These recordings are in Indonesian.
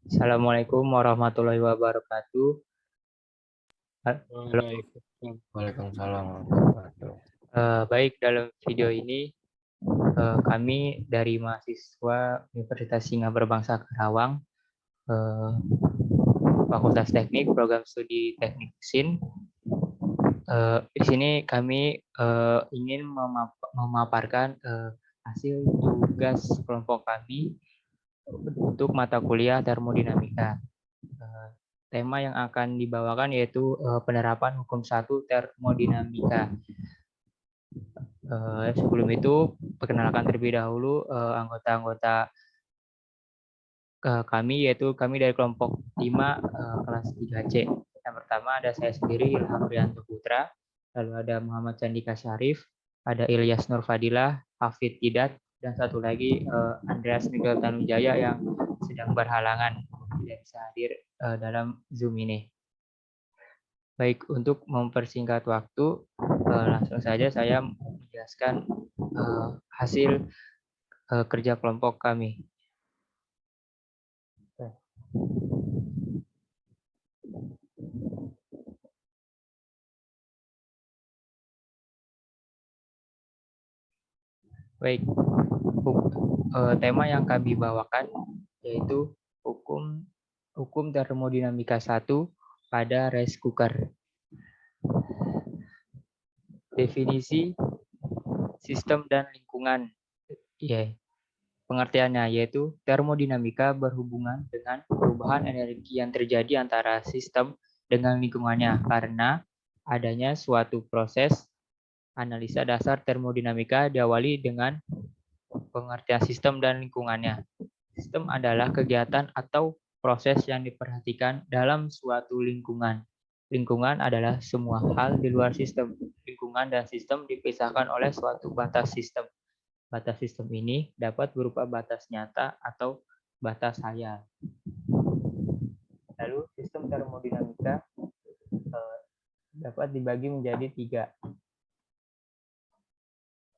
Assalamualaikum warahmatullahi wabarakatuh. Halo, Waalaikumsalam warahmatullahi wabarakatuh. baik dalam video ini kami dari mahasiswa Universitas Singapura Bangsa Karawang, Fakultas Teknik, Program Studi Teknik Mesin. Di sini kami ingin memaparkan hasil tugas kelompok kami untuk mata kuliah termodinamika. Tema yang akan dibawakan yaitu penerapan hukum 1 termodinamika. Sebelum itu, perkenalkan terlebih dahulu anggota-anggota kami, yaitu kami dari kelompok 5 kelas 3C. Yang pertama ada saya sendiri, Ilham Rianto Putra, lalu ada Muhammad Candika Syarif, ada Ilyas Nur Fadilah, Hafid Idat, dan satu lagi Andreas Miguel Tanujaya yang sedang berhalangan tidak bisa hadir dalam Zoom ini. Baik, untuk mempersingkat waktu, langsung saja saya menjelaskan hasil kerja kelompok kami. Baik, tema yang kami bawakan yaitu hukum termodinamika 1 pada rice cooker. Definisi sistem dan lingkungan. Pengertiannya yaitu termodinamika berhubungan dengan perubahan energi yang terjadi antara sistem dengan lingkungannya karena adanya suatu proses. Analisa dasar termodinamika diawali dengan pengertian sistem dan lingkungannya. Sistem adalah kegiatan atau proses yang diperhatikan dalam suatu lingkungan. Lingkungan adalah semua hal di luar sistem. Lingkungan dan sistem dipisahkan oleh suatu batas sistem. Batas sistem ini dapat berupa batas nyata atau batas hayal. Lalu sistem termodinamika dapat dibagi menjadi 3.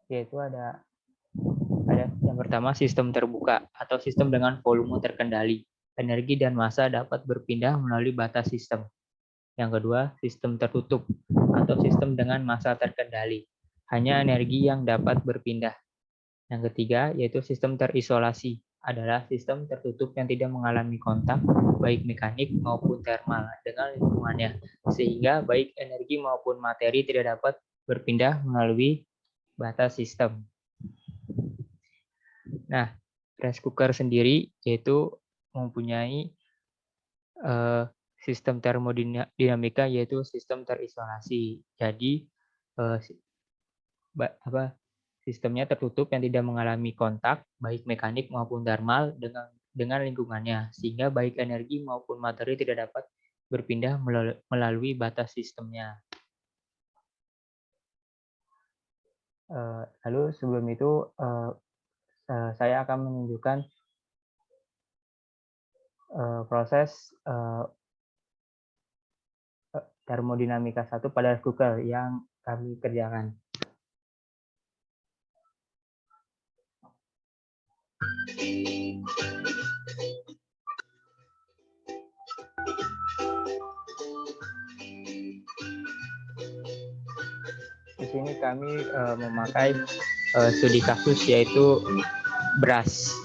Yaitu ada yang pertama sistem terbuka atau sistem dengan volume terkendali. Energi dan massa dapat berpindah melalui batas sistem. Yang kedua, sistem tertutup atau sistem dengan massa terkendali. Hanya energi yang dapat berpindah. Yang ketiga, yaitu sistem terisolasi, adalah sistem tertutup yang tidak mengalami kontak, baik mekanik maupun termal, dengan lingkungannya, sehingga baik energi maupun materi tidak dapat berpindah melalui batas sistem. Nah, rice cooker sendiri yaitu mempunyai sistem termodinamika yaitu sistem terisolasi. Jadi sistemnya tertutup yang tidak mengalami kontak baik mekanik maupun thermal dengan lingkungannya, sehingga baik energi maupun materi tidak dapat berpindah melalui batas sistemnya. Lalu sebelum itu saya akan menunjukkan proses termodinamika 1 pada rice cooker yang kami kerjakan. Di sini kami memakai studi kasus yaitu beras.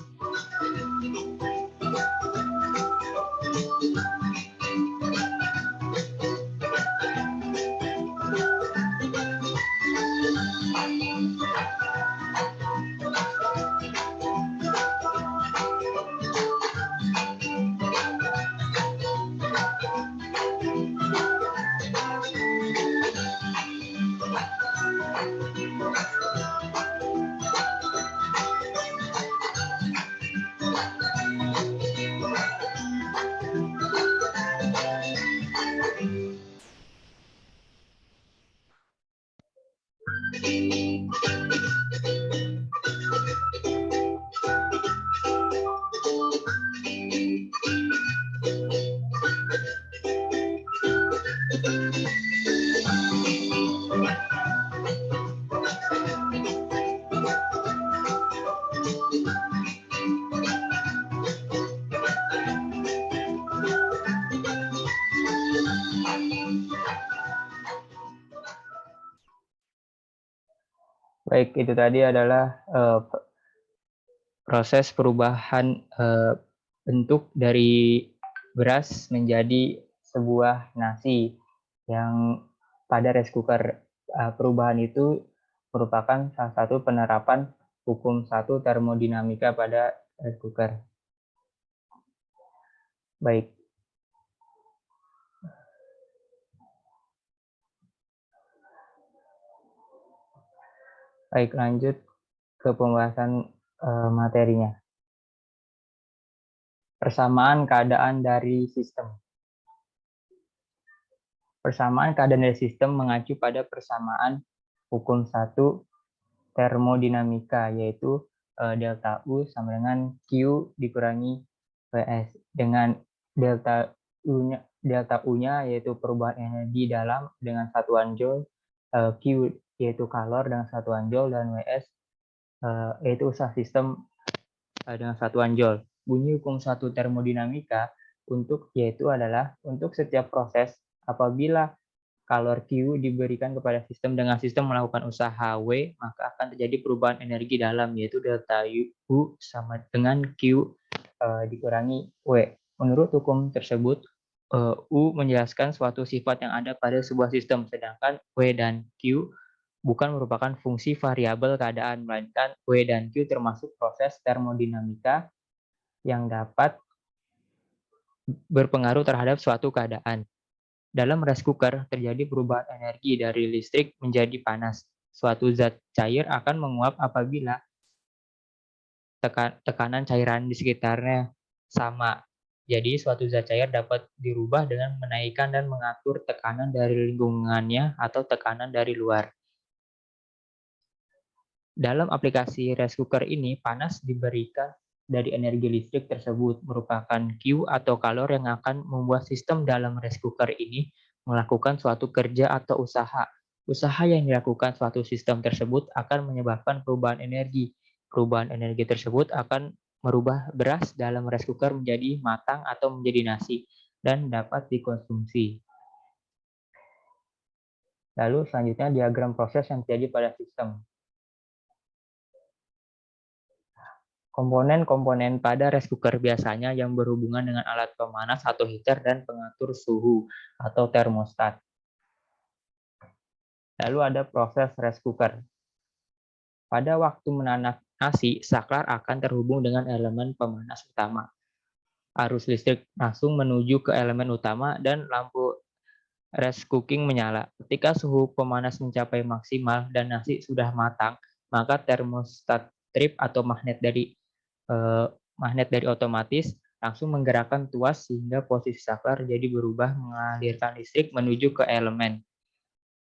Baik, itu tadi adalah proses perubahan bentuk dari beras menjadi sebuah nasi yang pada rice cooker. Perubahan itu merupakan salah satu penerapan hukum satu termodinamika pada rice cooker. Baik. Baik, lanjut ke pembahasan materinya. Persamaan keadaan dari sistem. Persamaan keadaan dari sistem mengacu pada persamaan hukum satu termodinamika, yaitu delta U sama dengan Q dikurangi Ws, dengan delta U-nya yaitu perubahan energi dalam dengan satuan joule, Q yaitu kalor dengan satuan joule, dan Ws yaitu usaha sistem dengan satuan joule. Bunyi hukum satu termodinamika yaitu adalah untuk setiap proses apabila kalor Q diberikan kepada sistem dengan sistem melakukan usaha W, maka akan terjadi perubahan energi dalam, yaitu delta U sama dengan Q dikurangi W. Menurut hukum tersebut, U menjelaskan suatu sifat yang ada pada sebuah sistem, sedangkan W dan Q bukan merupakan fungsi variabel keadaan, melainkan W dan Q termasuk proses termodinamika yang dapat berpengaruh terhadap suatu keadaan. Dalam rice cooker, terjadi perubahan energi dari listrik menjadi panas. Suatu zat cair akan menguap apabila tekanan cairan di sekitarnya sama. Jadi, suatu zat cair dapat dirubah dengan menaikkan dan mengatur tekanan dari lingkungannya atau tekanan dari luar. Dalam aplikasi rice cooker ini, panas diberikan dari energi listrik tersebut, merupakan Q atau kalor yang akan membuat sistem dalam rice cooker ini melakukan suatu kerja atau usaha. Usaha yang dilakukan suatu sistem tersebut akan menyebabkan perubahan energi. Perubahan energi tersebut akan merubah beras dalam rice cooker menjadi matang atau menjadi nasi dan dapat dikonsumsi. Lalu selanjutnya diagram proses yang terjadi pada sistem. Komponen-komponen pada rice cooker biasanya yang berhubungan dengan alat pemanas atau heater dan pengatur suhu atau termostat. Lalu ada proses rice cooker. Pada waktu menanak nasi, saklar akan terhubung dengan elemen pemanas utama. Arus listrik langsung menuju ke elemen utama dan lampu rice cooking menyala. Ketika suhu pemanas mencapai maksimal dan nasi sudah matang, maka termostat trip atau magnet dari otomatis langsung menggerakkan tuas sehingga posisi saklar jadi berubah mengalirkan listrik menuju ke elemen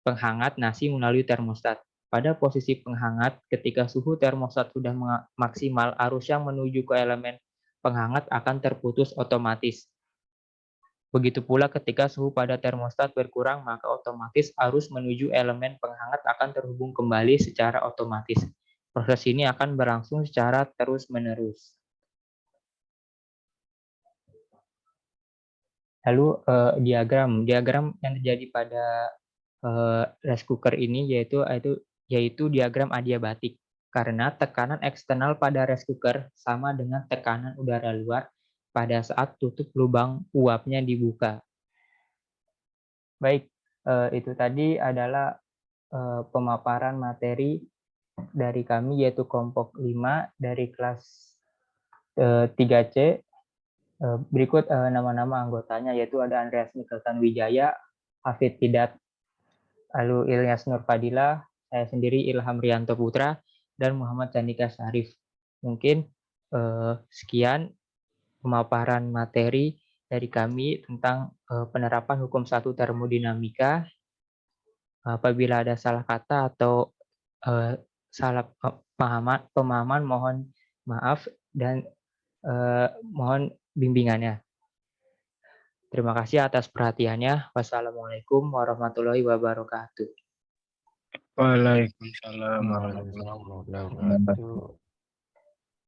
penghangat nasi melalui termostat. Pada posisi penghangat, ketika suhu termostat sudah maksimal, arus yang menuju ke elemen penghangat akan terputus otomatis. Begitu pula ketika suhu pada termostat berkurang, maka otomatis arus menuju elemen penghangat akan terhubung kembali secara otomatis. Proses ini akan berlangsung secara terus-menerus. Lalu diagram yang terjadi pada rice cooker ini yaitu diagram adiabatik, karena tekanan eksternal pada rice cooker sama dengan tekanan udara luar pada saat tutup lubang uapnya dibuka. Baik, itu tadi adalah pemaparan materi dari kami, yaitu kelompok 5 dari kelas 3C. Berikut nama-nama anggotanya, yaitu ada Andreas Mikkeltan Wijaya, Hafid Hidat, lalu Ilyas Nur Fadila, saya sendiri Ilham Rianto Putra, dan Muhammad Candika Syarif. Mungkin sekian pemaparan materi dari kami tentang penerapan hukum satu termodinamika. Apabila ada salah kata atau salah pemahaman, mohon maaf dan mohon bimbingannya. Terima kasih atas perhatiannya. Wassalamualaikum warahmatullahi wabarakatuh. Waalaikumsalam Waalaikumsalam warahmatullahi warahmatullahi wabarakatuh. wabarakatuh.